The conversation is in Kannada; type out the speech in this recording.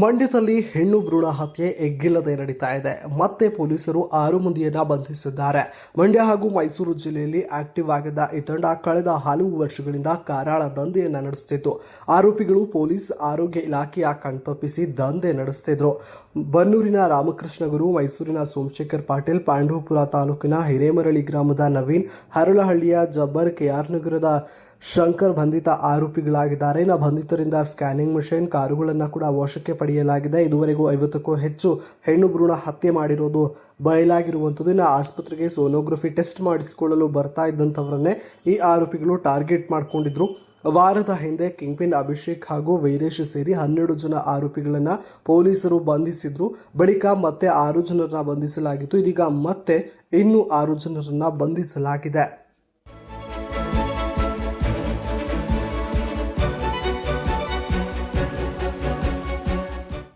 ಮಂಡ್ಯದಲ್ಲಿ ಹೆಣ್ಣು ಭ್ರೂಣ ಹತ್ಯೆ ಎಗ್ಗಿಲ್ಲದೆ ನಡೀತಾ ಇದೆ. ಮತ್ತೆ ಪೊಲೀಸರು 6 ಮಂದಿಯನ್ನ ಬಂಧಿಸಿದ್ದಾರೆ. ಮಂಡ್ಯ ಹಾಗೂ ಮೈಸೂರು ಜಿಲ್ಲೆಯಲ್ಲಿ ಆಕ್ಟಿವ್ ಆಗಿದ್ದ ಈ ತಂಡ ಕಳೆದ ಹಲವು ವರ್ಷಗಳಿಂದ ಕರಾಳ ದಂಧೆಯನ್ನ ನಡೆಸುತ್ತಿತ್ತು. ಆರೋಪಿಗಳು ಪೊಲೀಸ್ ಆರೋಗ್ಯ ಇಲಾಖೆಯ ಕಣ್ತಪ್ಪಿಸಿ ದಂಧೆ ನಡೆಸುತ್ತಿದ್ರು. ಬನ್ನೂರಿನ ರಾಮಕೃಷ್ಣ ಗುರು, ಮೈಸೂರಿನ ಸೋಮಶೇಖರ್ ಪಾಟೀಲ್, ಪಾಂಡವಪುರ ತಾಲೂಕಿನ ಹಿರೇಮರಳಿ ಗ್ರಾಮದ ನವೀನ್, ಹರಳಹಳ್ಳಿಯ ಜಬ್ಬರ್, ಕೆಆರ್ ನಗರದ ಶಂಕರ್ ಬಂಧಿತ ಆರೋಪಿಗಳಾಗಿದ್ದಾರೆ. ಬಂಧಿತರಿಂದ ಸ್ಕ್ಯಾನಿಂಗ್ ಮಷೀನ್, ಕಾರುಗಳನ್ನು ಕೂಡ ವಶಕ್ಕೆ ಪಡೆಯಲಾಗಿದೆ. ಇದುವರೆಗೂ 50ಕ್ಕೂ ಹೆಚ್ಚು ಹೆಣ್ಣು ಭ್ರೂಣ ಹತ್ಯೆ ಮಾಡಿರೋದು ಬಯಲಾಗಿರುವಂಥದ್ದು. ಇನ್ನು ಆಸ್ಪತ್ರೆಗೆ ಸೋನೋಗ್ರಫಿ ಟೆಸ್ಟ್ ಮಾಡಿಸಿಕೊಳ್ಳಲು ಬರ್ತಾ ಇದ್ದಂಥವರನ್ನೇ ಈ ಆರೋಪಿಗಳು ಟಾರ್ಗೆಟ್ ಮಾಡಿಕೊಂಡಿದ್ರು. ವಾರದ ಹಿಂದೆ ಕಿಂಗ್ಪಿನ್ ಅಭಿಷೇಕ್ ಹಾಗೂ ವೀರೇಶ್ ಸೇರಿ 12 ಜನ ಆರೋಪಿಗಳನ್ನು ಪೊಲೀಸರು ಬಂಧಿಸಿದ್ರು. ಬಳಿಕ ಮತ್ತೆ 6 ಜನರನ್ನ ಬಂಧಿಸಲಾಗಿತ್ತು. ಇದೀಗ ಮತ್ತೆ ಇನ್ನೂ 6 ಜನರನ್ನ ಬಂಧಿಸಲಾಗಿದೆ.